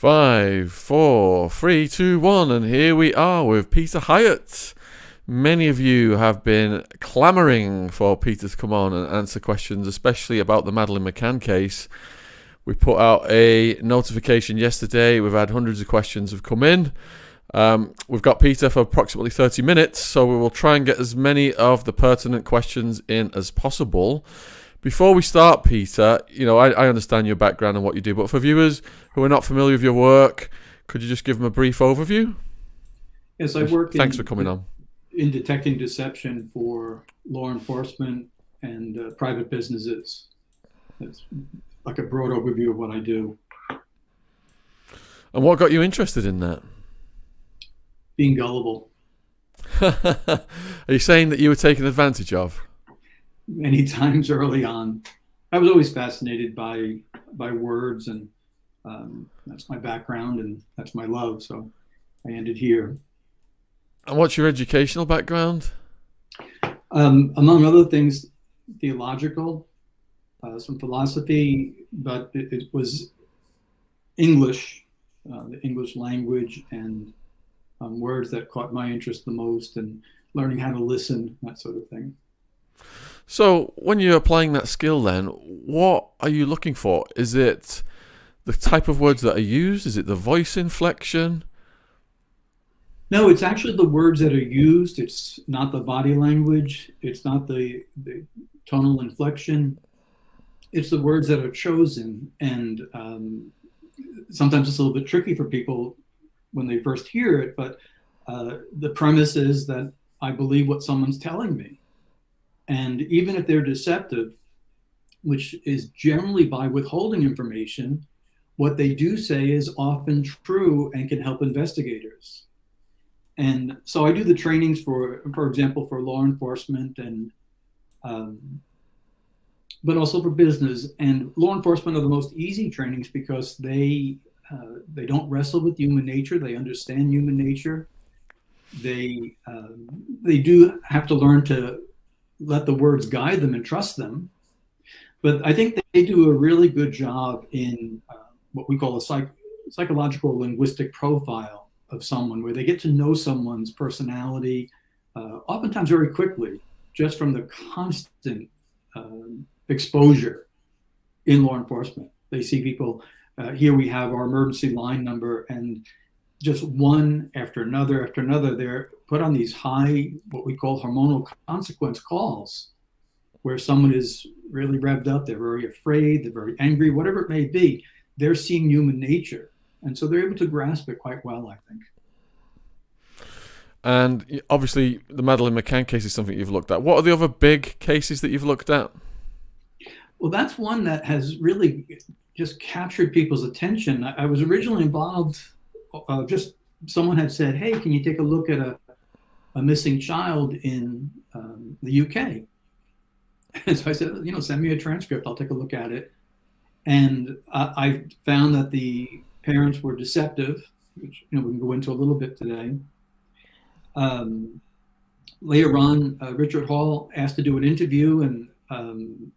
5, 4, 3, 2, 1, and here we are with Peter Hyatt. Many of you have been clamouring for Peter to come on and answer questions, especially about the Madeleine McCann case. We put out a notification yesterday. We've had hundreds of questions have come in. We've got Peter for approximately 30 minutes, so we will try and get as many of the pertinent questions in as possible. Before we start, Peter, I understand your background and what you do, but for viewers who are not familiar with your work, could you just give them a brief overview? Yes, I work Thanks for coming on. In detecting deception for law enforcement and private businesses. It's like a broad overview of what I do. And what got you interested in that? Being gullible. Are you saying that you were taken advantage of? Many times early on. I was always fascinated by words, and that's my background and that's my love, so I ended here. And what's your educational background? Among other things, theological, some philosophy, but it was English, the English language, and words that caught my interest the most, and learning how to listen, that sort of thing. So when you're applying that skill then, what are you looking for? Is it the type of words that are used? Is it the voice inflection? No, it's actually the words that are used. It's not the body language. It's not the tonal inflection. It's the words that are chosen. And sometimes it's a little bit tricky for people when they first hear it, but the premise is that I believe what someone's telling me. And even if they're deceptive, which is generally by withholding information, what they do say is often true and can help investigators. And so I do the trainings for example, for law enforcement and but also for business. And law enforcement are the most easy trainings because they don't wrestle with human nature. They understand human nature. They do have to learn to let the words guide them and trust them. But I think they do a really good job in what we call a psychological linguistic profile of someone, where they get to know someone's personality, oftentimes very quickly, just from the constant exposure in law enforcement. They see people, here we have our emergency line number, and just one after another, they're put on these high, what we call hormonal consequence calls, where someone is really revved up, they're very afraid, they're very angry, whatever it may be. They're seeing human nature. And so they're able to grasp it quite well, I think. And obviously, the Madeleine McCann case is something you've looked at. What are the other big cases that you've looked at? Well, that's one that has really just captured people's attention. I was originally involved, just someone had said, hey, can you take a look at a missing child in the UK? And so I said, send me a transcript. I'll take a look at it. And I found that the parents were deceptive, which we can go into a little bit today. Later on, Richard Hall asked to do an interview, and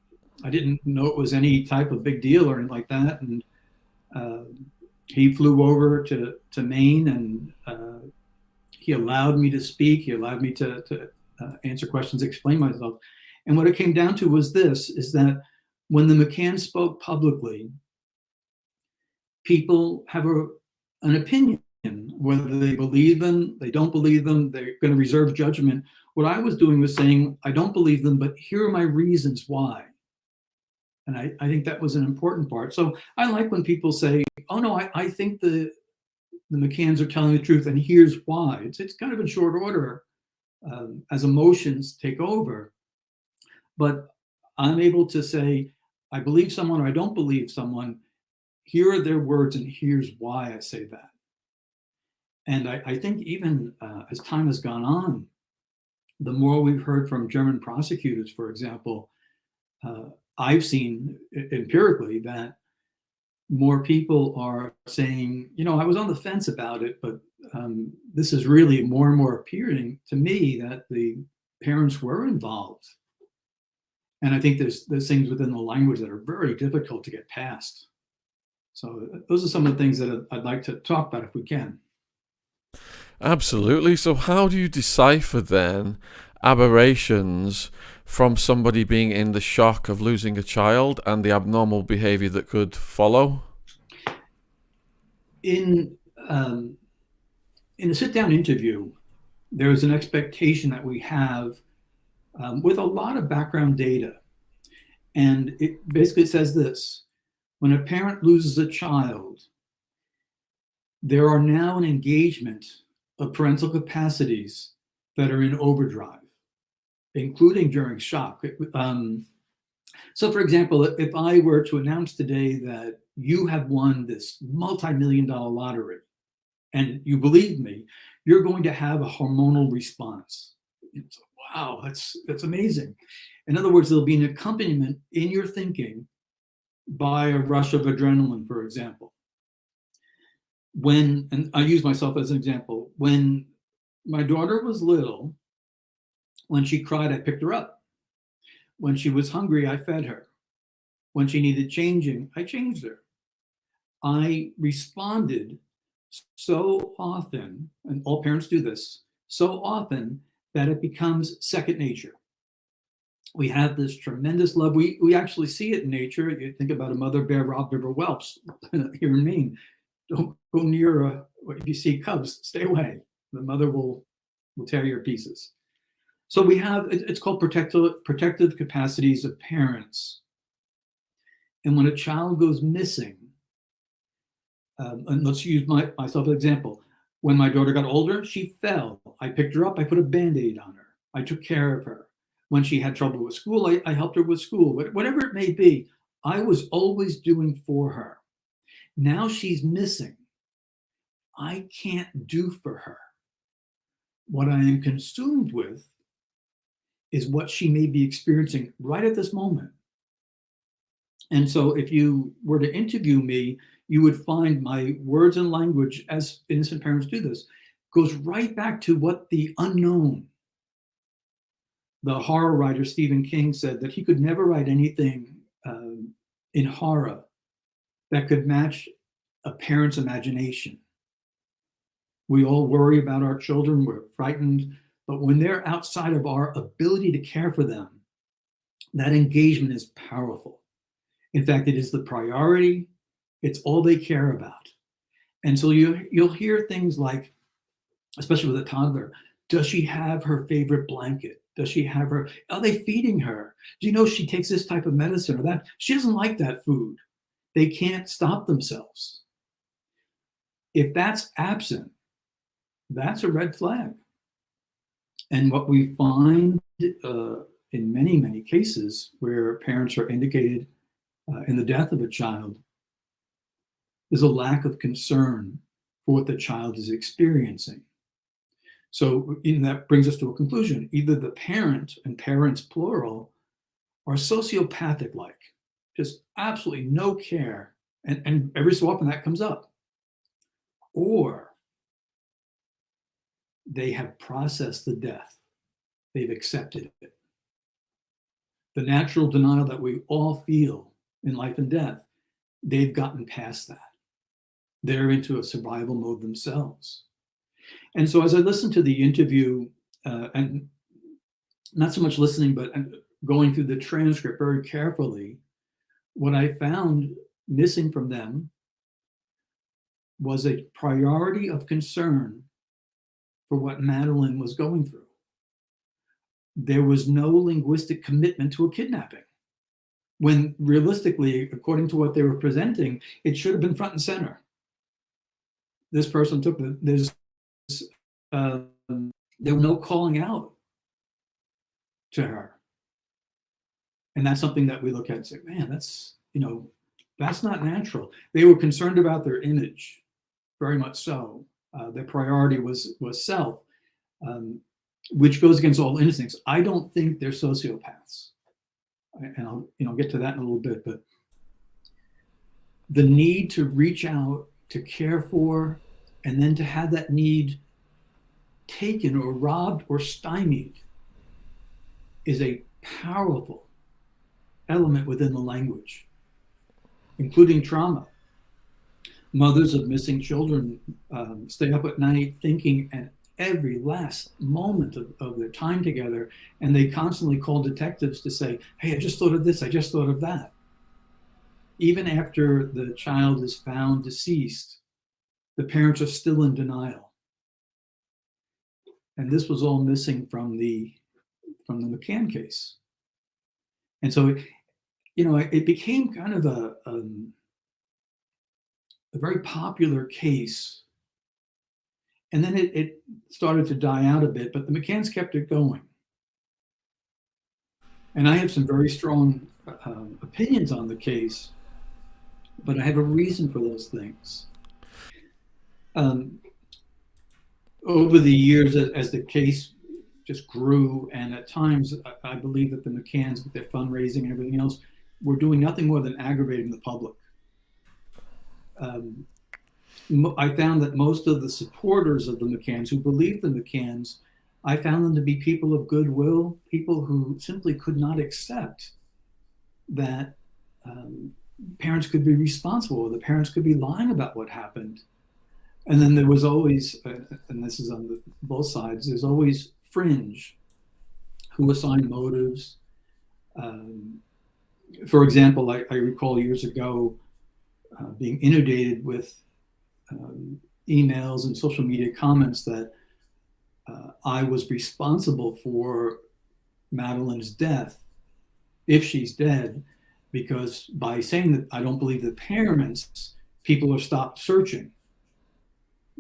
I didn't know it was any type of big deal or anything like that. And he flew over to Maine, and he allowed me to speak. He allowed me to answer questions, explain myself. And what it came down to was this, is that when the McCanns spoke publicly, people have an opinion, whether they believe them, they don't believe them, they're going to reserve judgment. What I was doing was saying, I don't believe them, but here are my reasons why. And I think that was an important part. So I like when people say, oh no, I think the McCanns are telling the truth, and here's why. It's kind of in short order as emotions take over. But I'm able to say, I believe someone or I don't believe someone. Here are their words, and here's why I say that. And I think even as time has gone on, the more we've heard from German prosecutors, for example, I've seen empirically that more people are saying, I was on the fence about it, but this is really more and more appearing to me that the parents were involved. And I think there's things within the language that are very difficult to get past. So those are some of the things that I'd like to talk about if we can. Absolutely. So how do you decipher then aberrations from somebody being in the shock of losing a child and the abnormal behavior that could follow? In a sit-down interview, there is an expectation that we have with a lot of background data. And it basically says this: when a parent loses a child, there are now an engagement of parental capacities that are in overdrive, including during shock. So, for example, if I were to announce today that you have won this multi-million-dollar lottery, and you believe me, you're going to have a hormonal response. It's, wow, that's amazing. In other words, there'll be an accompaniment in your thinking by a rush of adrenaline, for example. And I use myself as an example, when my daughter was little, when she cried, I picked her up. When she was hungry, I fed her. When she needed changing, I changed her. I responded so often, and all parents do this, so often that it becomes second nature. We have this tremendous love. We actually see it in nature. You think about a mother bear robbed of her whelps here in Maine. Don't go near if you see cubs, stay away. The mother will tear your pieces. So we have, it's called protective capacities of parents. And when a child goes missing, and let's use myself as an example. When my daughter got older, she fell. I picked her up. I put a Band-Aid on her. I took care of her. When she had trouble with school, I helped her with school. Whatever it may be, I was always doing for her. Now she's missing. I can't do for her. What I am consumed with is what she may be experiencing right at this moment. And so if you were to interview me, you would find my words and language, as innocent parents do this, goes right back to what the unknown. The horror writer Stephen King said that he could never write anything in horror that could match a parent's imagination. We all worry about our children, we're frightened, but when they're outside of our ability to care for them, that engagement is powerful. In fact, it is the priority. It's all they care about. And so you'll hear things like, especially with a toddler, does she have her favorite blanket? Does she have her, are they feeding her? Do you know she takes this type of medicine or that? She doesn't like that food. They can't stop themselves. If that's absent, that's a red flag. And what we find in many, many cases where parents are indicated in the death of a child is a lack of concern for what the child is experiencing. So that brings us to a conclusion. Either the parent, and parents plural, are sociopathic-like, just absolutely no care, and every so often that comes up. Or they have processed the death. They've accepted it. The natural denial that we all feel in life and death, they've gotten past that. They're into a survival mode themselves. And so as I listened to the interview, and not so much listening, but going through the transcript very carefully, what I found missing from them was a priority of concern for what Madeleine was going through. There was no linguistic commitment to a kidnapping, when realistically, according to what they were presenting, it should have been front and center. This person took there was no calling out to her. And that's something that we look at and say, man, that's not natural. They were concerned about their image, very much so. Their priority was self, which goes against all instincts. I don't think they're sociopaths. And I'll get to that in a little bit, but the need to reach out, to care for, and then to have that need taken or robbed or stymied is a powerful element within the language, including trauma. mothers of missing children stay up at night thinking at every last moment of their time together, and they constantly call detectives to say, hey, I just thought of this, I just thought of that. Even after the child is found deceased, the parents are still in denial. And this was all missing from the McCann case. And so, it became kind of a very popular case. And then it started to die out a bit, but the McCanns kept it going. And I have some very strong opinions on the case, but I have a reason for those things. Over the years, as the case just grew, and at times I believe that the McCanns, with their fundraising and everything else, were doing nothing more than aggravating the public. I found that most of the supporters of the McCanns, who believed the McCanns, I found them to be people of goodwill, people who simply could not accept that parents could be responsible, or the parents could be lying about what happened. And then there was always, and this is on both sides, there's always fringe who assign motives. For example, I recall years ago being inundated with emails and social media comments that I was responsible for Madeleine's death, if she's dead, because by saying that I don't believe the parents, people have stopped searching.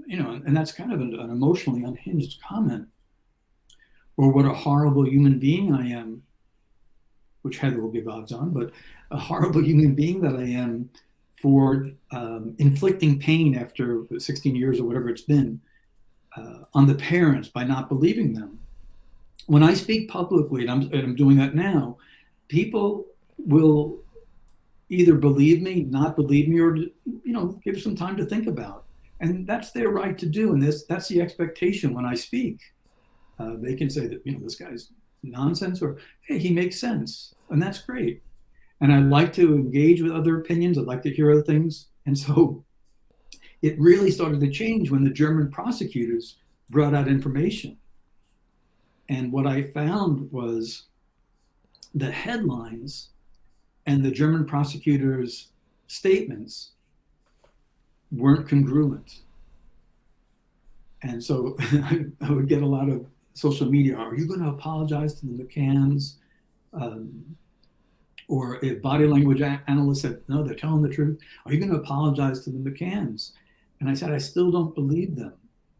And that's kind of an emotionally unhinged comment. Or what a horrible human being I am, which Heather will give odds on, but a horrible human being that I am for inflicting pain after 16 years or whatever it's been on the parents by not believing them. When I speak publicly, and I'm doing that now, people will either believe me, not believe me, or give some time to think about. And that's their right to do. And that's the expectation when I speak. They can say that, this guy's nonsense, or, hey, he makes sense. And that's great. And I like to engage with other opinions. I'd like to hear other things. And so it really started to change when the German prosecutors brought out information. And what I found was the headlines and the German prosecutors' statements weren't congruent. And so I would get a lot of social media, are you going to apologize to the McCanns? Or if body language analysts said, no, they're telling the truth, are you going to apologize to the McCanns? And I said, I still don't believe them.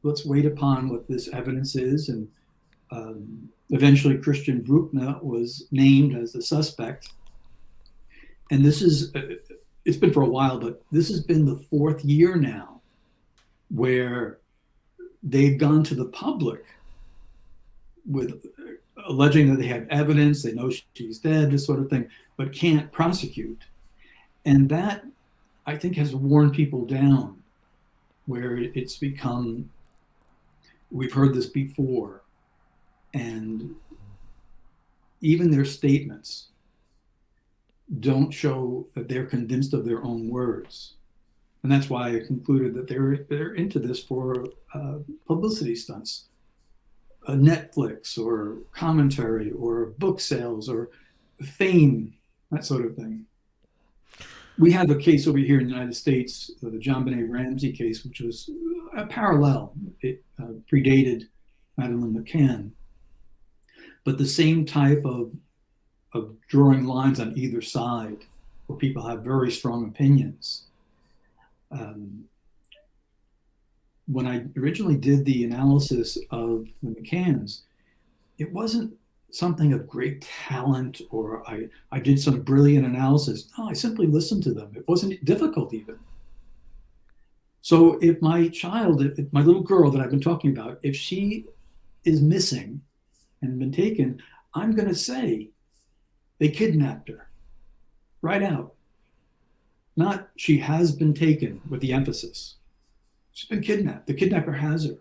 Let's wait upon what this evidence is. And eventually Christian Bruckner was named as the suspect. And this is, it's been for a while, but this has been the fourth year now where they've gone to the public with alleging that they have evidence, they know she's dead, this sort of thing, but can't prosecute. And that, I think, has worn people down, where it's become, we've heard this before, and even their statements don't show that they're convinced of their own words. And that's why I concluded that they're into this for publicity stunts. Netflix or commentary or book sales or fame, that sort of thing. We have a case over here in the United States, the John Benet Ramsey case, which was a parallel. It predated Madeleine McCann. But the same type of drawing lines on either side, where people have very strong opinions. When I originally did the analysis of the McCanns, it wasn't something of great talent, or I did some brilliant analysis. No, I simply listened to them. It wasn't difficult even. So if my child, if my little girl that I've been talking about, if she is missing and been taken, I'm going to say they kidnapped her, right out. Not she has been taken, with the emphasis. She's been kidnapped. The kidnapper has her.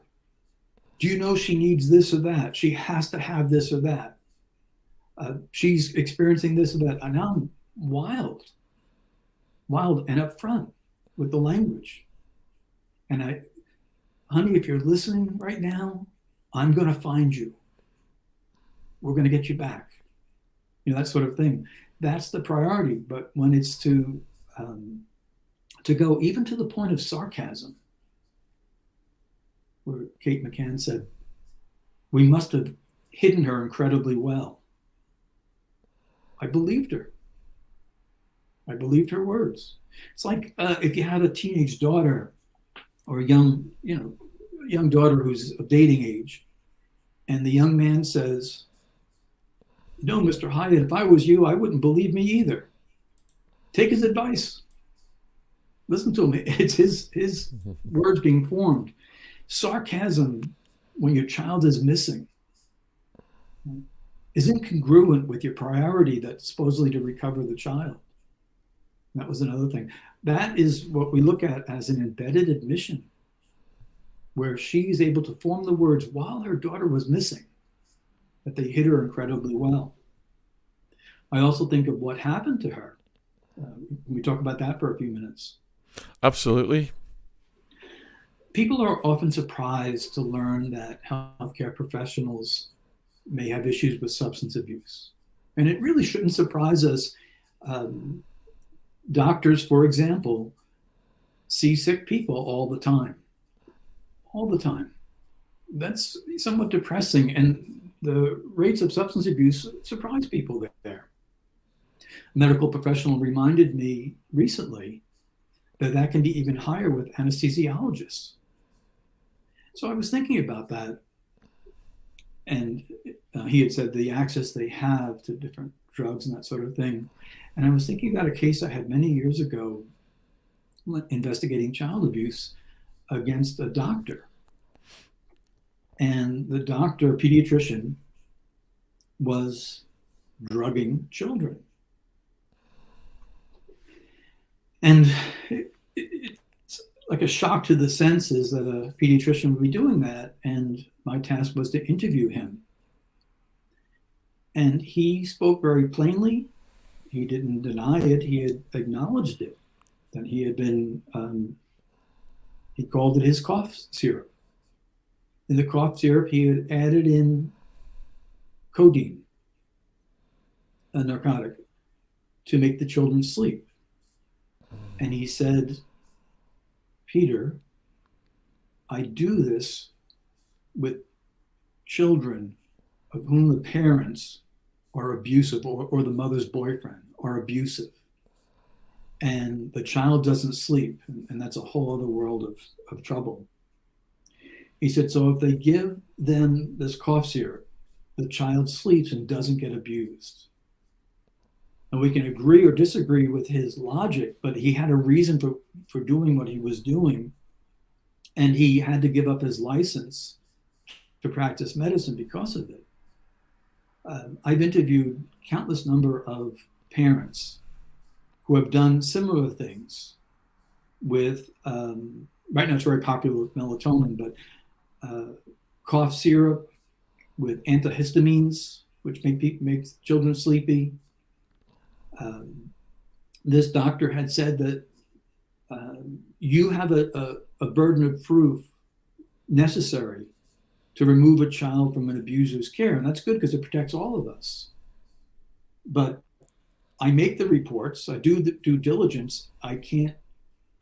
Do you know she needs this or that? She has to have this or that. She's experiencing this or that. And now I'm wild and upfront with the language. And honey, if you're listening right now, I'm going to find you. We're going to get you back. That sort of thing. That's the priority. But when it's to go even to the point of sarcasm, where Kate McCann said, we must have hidden her incredibly well. I believed her. I believed her words. It's like if you had a teenage daughter or a young daughter who's of dating age, and the young man says, no, Mr. Hyatt, if I was you, I wouldn't believe me either. Take his advice. Listen to him. It's his words being formed. Sarcasm, when your child is missing, is incongruent with your priority that's supposedly to recover the child. That was another thing. That is what we look at as an embedded admission, where she's able to form the words while her daughter was missing, that they hit her incredibly well. I also think of what happened to her. Can we talk about that for a few minutes? Absolutely. People are often surprised to learn that healthcare professionals may have issues with substance abuse. And it really shouldn't surprise us. Doctors, for example, see sick people all the time. All the time. That's somewhat depressing. And the rates of substance abuse surprise people there. A medical professional reminded me recently that can be even higher with anesthesiologists. So I was thinking about that. And he had said the access they have to different drugs and that sort of thing. And I was thinking about a case I had many years ago investigating child abuse against a doctor. And the doctor, a pediatrician, was drugging children. And it's like a shock to the senses that a pediatrician would be doing that. And my task was to interview him. And he spoke very plainly. He didn't deny it. He had acknowledged it, that he had been, he called it his cough syrup. In the cough syrup, he had added in codeine, a narcotic, to make the children sleep. And he said, Peter, I do this with children of whom the parents are abusive, or the mother's boyfriend are abusive. And the child doesn't sleep, and that's a whole other world of trouble. He said, so if they give them this cough syrup, the child sleeps and doesn't get abused. And we can agree or disagree with his logic, but he had a reason for doing what he was doing. And he had to give up his license to practice medicine because of it. I've interviewed countless number of parents who have done similar things with, right now it's very popular with melatonin, but cough syrup with antihistamines, which makes children sleepy. This doctor had said that you have a burden of proof necessary to remove a child from an abuser's care. And that's good because it protects all of us. But I make the reports, I do the due diligence. I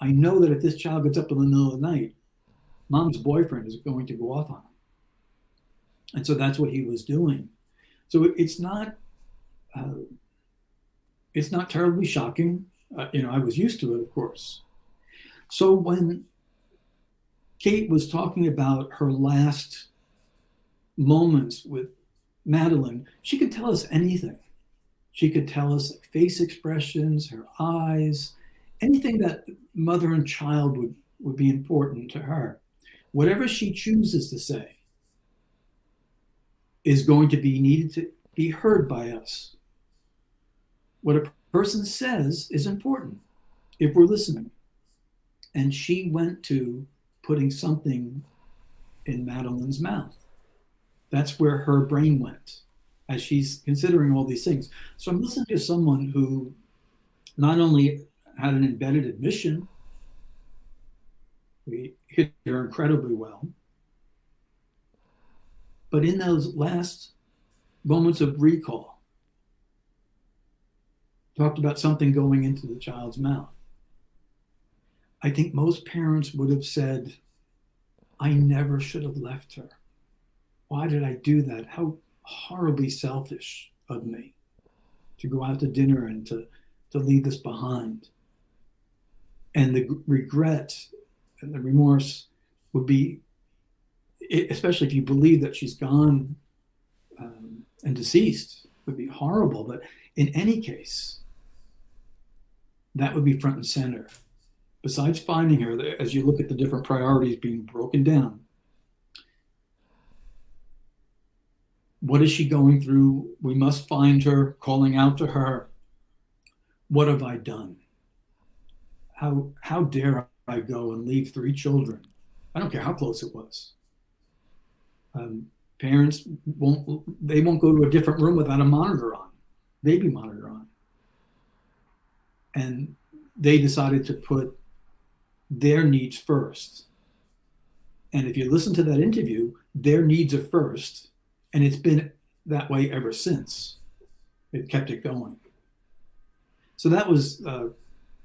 know that if this child gets up in the middle of the night, mom's boyfriend is going to go off on him. And so that's what he was doing. So it's not terribly shocking. I was used to it, of course. So when Kate was talking about her last moments with Madeleine, she could tell us anything. She could tell us face expressions, her eyes, anything that mother and child would be important to her. Whatever she chooses to say is going to be needed to be heard by us. What a person says is important if we're listening. And she went to putting something in Madeleine's mouth. That's where her brain went as she's considering all these things. So I'm listening to someone who not only had an embedded admission, We hit her incredibly well. But in those last moments of recall, talked about something going into the child's mouth. I think most parents would have said, I never should have left her. Why did I do that? How horribly selfish of me to go out to dinner and to leave this behind. And the regret and the remorse would be, especially if you believe that she's gone and deceased, would be horrible. But in any case, that would be front and center. Besides finding her, as you look at the different priorities being broken down, what is she going through? We must find her, calling out to her. What have I done? How dare I go and leave 3 children? I don't care how close it was. Parents won't go to a different room without a monitor on, baby monitor on. And they decided to put their needs first. And if you listen to that interview, their needs are first. And it's been that way ever since. It kept it going. So that was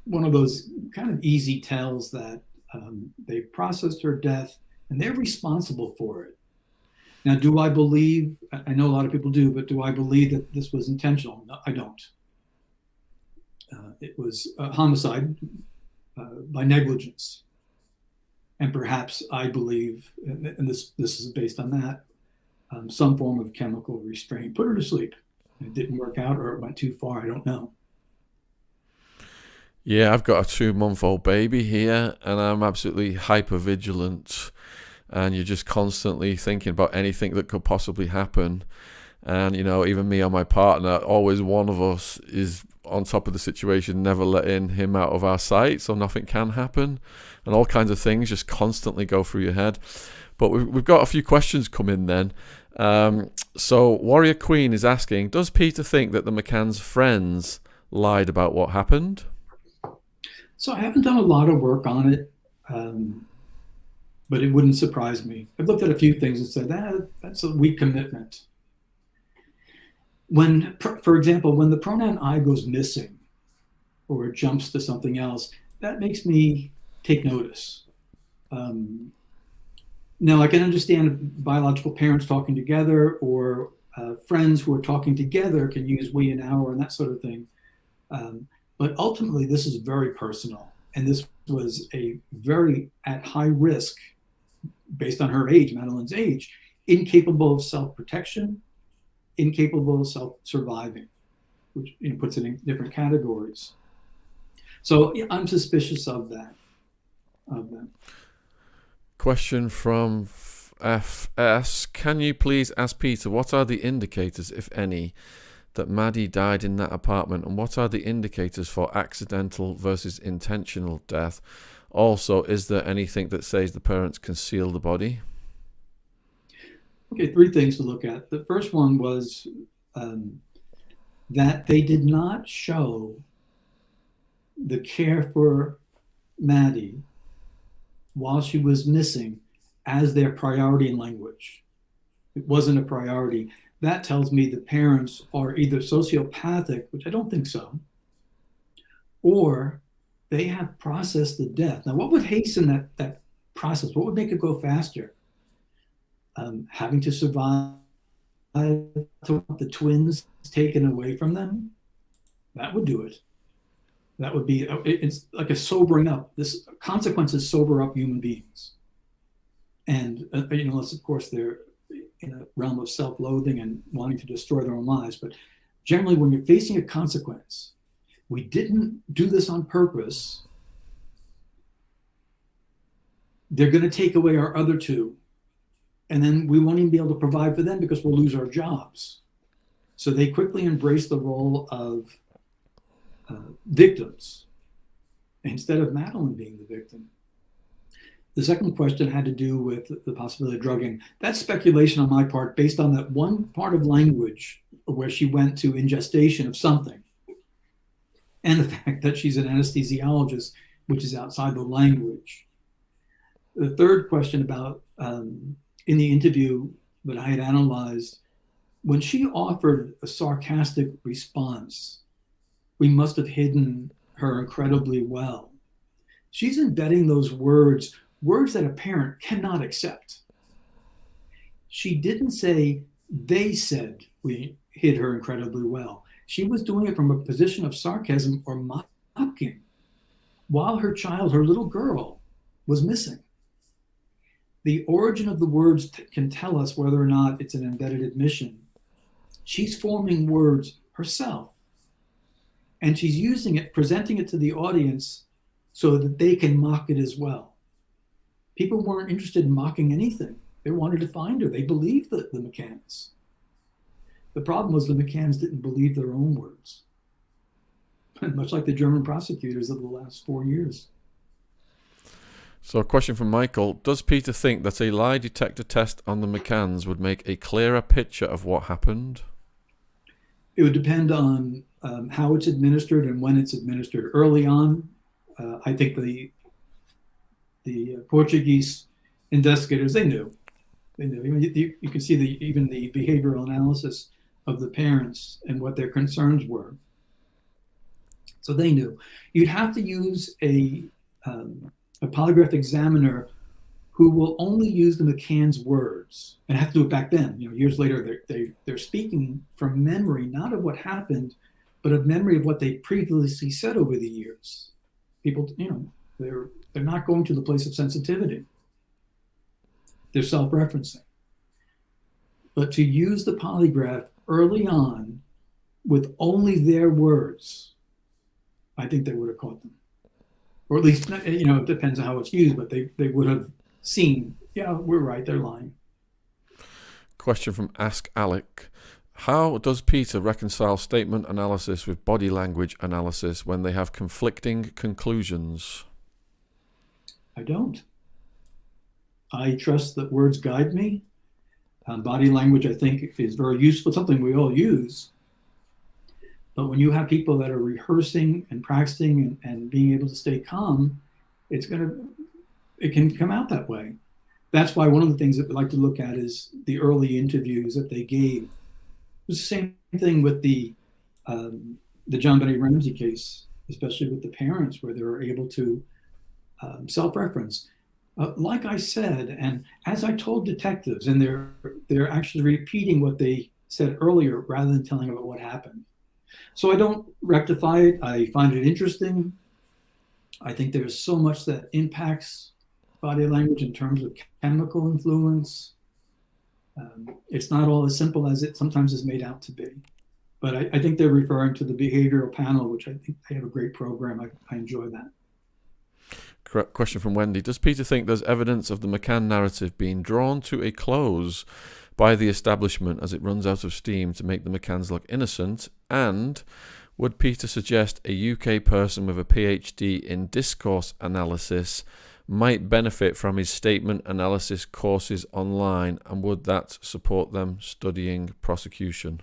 one of those kind of easy tells that they processed her death and they're responsible for it. Now, do I believe, I know a lot of people do, but do I believe that this was intentional? No, I don't. It was a homicide by negligence. And perhaps I believe, and this is based on that, some form of chemical restraint. Put her to sleep. It didn't work out or it went too far. I don't know. Yeah, I've got a 2-month-old baby here and I'm absolutely hypervigilant. And you're just constantly thinking about anything that could possibly happen. And, you know, even me and my partner, always one of us is on top of the situation, never letting him out of our sight so nothing can happen. And all kinds of things just constantly go through your head. But we've got a few questions come in then. So Warrior Queen is asking, does Peter think that the McCanns' friends lied about what happened? So I haven't done a lot of work on it, but it wouldn't surprise me. I've looked at a few things and said, that's a weak commitment. When, for example, when the pronoun I goes missing or it jumps to something else, that makes me take notice. Now, I can understand biological parents talking together or friends who are talking together can use we and our and that sort of thing. But ultimately, this is very personal. And this was a very at high risk, based on her age, Madeleine's age, incapable of self-protection, incapable of self-surviving, which puts it in different categories. So I'm suspicious of that. Question from FS. Can you please ask Peter, what are the indicators, if any, that Maddie died in that apartment, and what are the indicators for accidental versus intentional death? Also, is there anything that says the parents concealed the body? Okay, 3 things to look at. The first one was that they did not show the care for Maddie while she was missing as their priority in language. It wasn't a priority. That tells me the parents are either sociopathic, which I don't think so, or they have processed the death. Now, what would hasten that process? What would make it go faster? Having to survive the twins taken away from them, that would do it. That would be, it's like a sobering up. This consequences sober up human beings. And unless, of course, they're in a realm of self-loathing and wanting to destroy their own lives. But generally, when you're facing a consequence, we didn't do this on purpose. They're going to take away our other 2. And then we won't even be able to provide for them because we'll lose our jobs. So they quickly embrace the role of victims instead of Madeleine being the victim. The second question had to do with the possibility of drugging. That's speculation on my part based on that one part of language where she went to ingestation of something. And the fact that she's an anesthesiologist, which is outside the language. The third question about in the interview that I had analyzed, when she offered a sarcastic response, we must have hidden her incredibly well. She's embedding those words that a parent cannot accept. She didn't say, they said we hid her incredibly well. She was doing it from a position of sarcasm or mocking while her child, her little girl, was missing. The origin of the words can tell us whether or not it's an embedded admission. She's forming words herself, and she's using it, presenting it to the audience so that they can mock it as well. People weren't interested in mocking anything. They wanted to find her. They believed the McCanns. The problem was the McCanns didn't believe their own words, much like the German prosecutors of the last 4 years. So a question from Michael. Does Peter think that a lie detector test on the McCanns would make a clearer picture of what happened? It would depend on how it's administered and when it's administered. Early on, I think the Portuguese investigators, they knew. You can see even the behavioral analysis of the parents and what their concerns were. So they knew. You'd have to use a polygraph examiner who will only use the McCann's words, and have to do it back then. Years later, they're speaking from memory, not of what happened, but of memory of what they previously said over the years. People, they're not going to the place of sensitivity. They're self-referencing. But to use the polygraph early on with only their words, I think they would have caught them. Or at least, it depends on how it's used, but they would have seen, yeah, we're right, they're lying. Question from Ask Alec. How does Peter reconcile statement analysis with body language analysis when they have conflicting conclusions? I don't. I trust that words guide me. Body language, I think, is very useful, something we all use. But when you have people that are rehearsing and practicing and being able to stay calm, it can come out that way. That's why one of the things that we like to look at is the early interviews that they gave. It was the same thing with the John Benny Ramsey case, especially with the parents, where they were able to self-reference. Like I said, and as I told detectives, and they're actually repeating what they said earlier rather than telling about what happened. So I don't rectify it. I find it interesting. I think there's so much that impacts body language in terms of chemical influence. It's not all as simple as it sometimes is made out to be. But I think they're referring to the behavioral panel, which I think they have a great program. I enjoy that. Correct. Question from Wendy. Does Peter think there's evidence of the McCann narrative being drawn to a close by the establishment as it runs out of steam to make the McCanns look innocent? And would Peter suggest a UK person with a PhD in discourse analysis might benefit from his statement analysis courses online, and would that support them studying prosecution?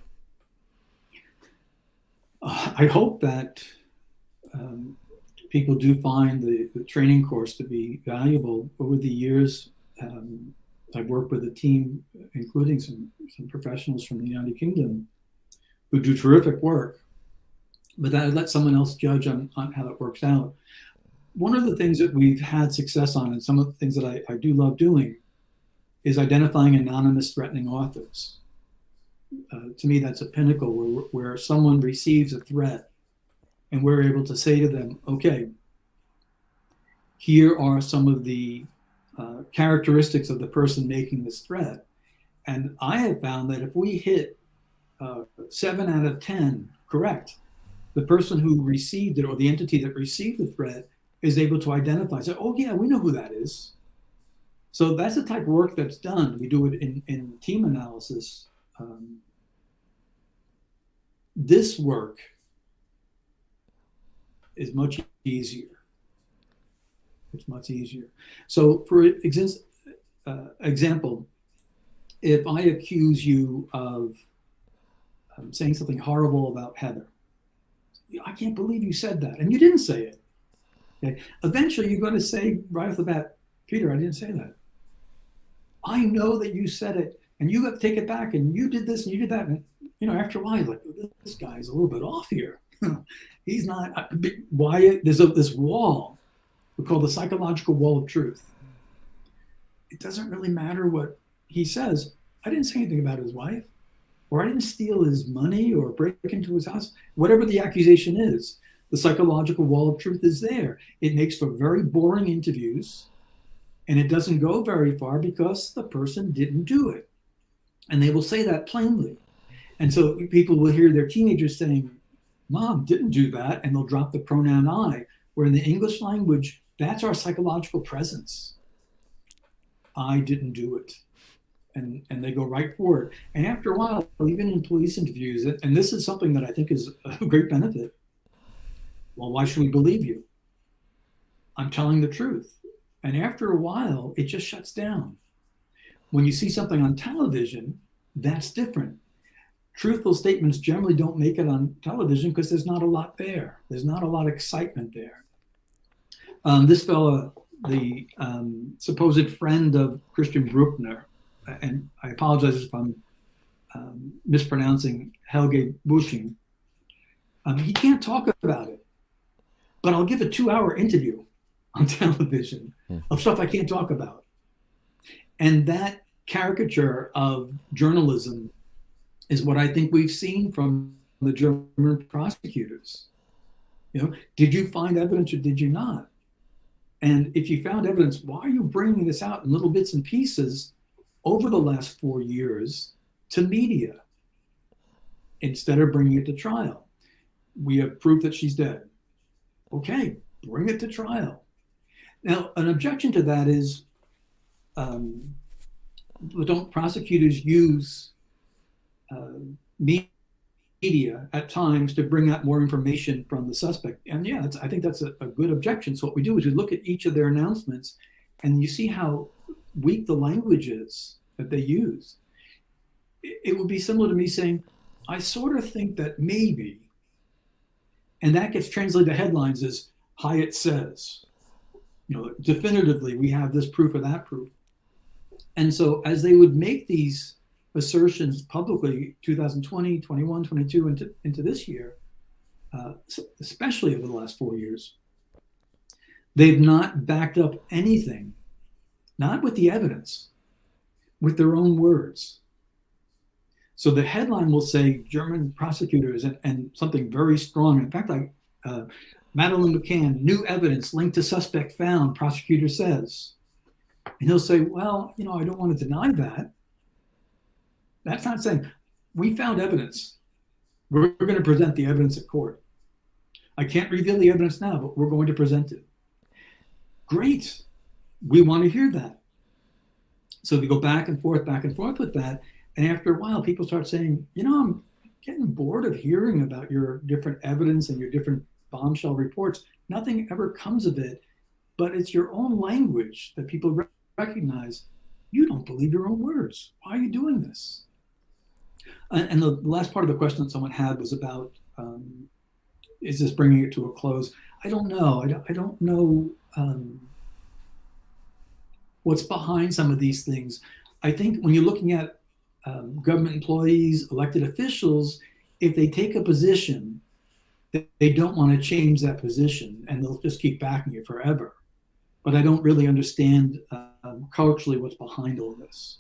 I hope that people do find the training course to be valuable. Over the years, I've worked with a team, including some professionals from the United Kingdom, who do terrific work, but I let someone else judge on how that works out. One of the things that we've had success on, and some of the things that I do love doing, is identifying anonymous threatening authors. To me, that's a pinnacle where someone receives a threat and we're able to say to them, okay, here are some of the characteristics of the person making this threat. And I have found that if we hit 7 out of 10 correct, the person who received it, or the entity that received the threat, is able to identify, say, oh yeah, we know who that is. So that's the type of work that's done. We do it in team analysis. This work is much easier. It's much easier. So for example, if I accuse you of saying something horrible about Heather, I can't believe you said that, and you didn't say it. Okay? Eventually, you're going to say right off the bat, Peter, I didn't say that. I know that you said it, and you got to take it back, and you did this and you did that. And, after a while, you're like, this guy's a little bit off here. He's not. Why? There's this wall we call the psychological wall of truth. It doesn't really matter what he says. I didn't say anything about his wife, or I didn't steal his money or break into his house. Whatever the accusation is, the psychological wall of truth is there. It makes for very boring interviews, and it doesn't go very far because the person didn't do it. And they will say that plainly. And so people will hear their teenagers saying, Mom didn't do that, and they'll drop the pronoun I, where in the English language, that's our psychological presence. I didn't do it. And they go right for it. And after a while, even in police interviews, and this is something that I think is a great benefit. Well, why should we believe you? I'm telling the truth. And after a while, it just shuts down. When you see something on television, that's different. Truthful statements generally don't make it on television because there's not a lot there. There's not a lot of excitement there. This fella, the supposed friend of Christian Bruckner, and I apologize if I'm mispronouncing Helge Busching, he can't talk about it. But I'll give a 2-hour interview on television of stuff I can't talk about. And that caricature of journalism is what I think we've seen from the German prosecutors. Did you find evidence or did you not? And if you found evidence, why are you bringing this out in little bits and pieces over the last 4 years to media instead of bringing it to trial? We have proof that she's dead. Okay, bring it to trial. Now, an objection to that is, don't prosecutors use media at times to bring out more information from the suspect? And yeah, I think that's a good objection. So what we do is we look at each of their announcements, and you see how weak the language is that they use. It would be similar to me saying, I sort of think that maybe, and that gets translated to headlines as Hyatt says, definitively we have this proof or that proof. And so as they would make these assertions publicly, 2020, 21, 22, into this year, especially over the last 4 years, they've not backed up anything, not with the evidence, with their own words. So the headline will say German prosecutors and something very strong. In fact, Madeleine McCann, new evidence linked to suspect found, prosecutor says. And he'll say, well, I don't want to deny that. That's not saying we found evidence. We're going to present the evidence at court. I can't reveal the evidence now, but we're going to present it. Great. We want to hear that. So we go back and forth with that. And after a while, people start saying, I'm getting bored of hearing about your different evidence and your different bombshell reports. Nothing ever comes of it, but it's your own language that people recognize. You don't believe your own words. Why are you doing this? And the last part of the question that someone had was about, is this bringing it to a close? I don't know. I don't know what's behind some of these things. I think when you're looking at government employees, elected officials, if they take a position, they don't want to change that position, and they'll just keep backing it forever. But I don't really understand culturally what's behind all this.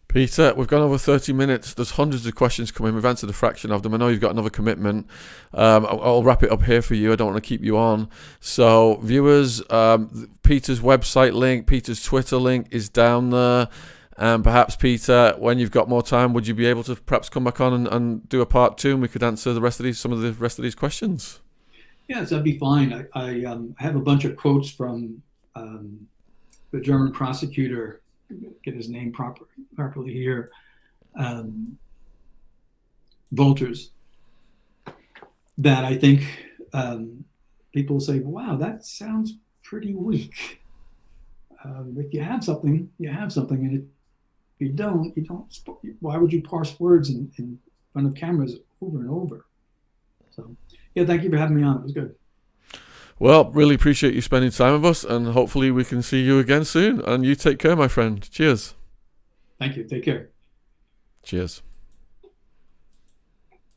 Peter, we've gone over 30 minutes. There's hundreds of questions coming. We've answered a fraction of them. I know you've got another commitment. I'll wrap it up here for you. I don't want to keep you on. So viewers, Peter's website link, Peter's Twitter link is down there. And perhaps, Peter, when you've got more time, would you be able to perhaps come back on and do a part 2, and we could answer some of the rest of these questions? Yes, that'd be fine. I have a bunch of quotes from the German prosecutor, get his name properly here, Wolters, that I think people say, wow, that sounds pretty weak. If you have something, you have something. And if you don't, you don't. Why would you parse words in front of cameras over and over? So, yeah, thank you for having me on. It was good. Well, really appreciate you spending time with us, and hopefully we can see you again soon. And you take care, my friend. Cheers. Thank you. Take care. Cheers.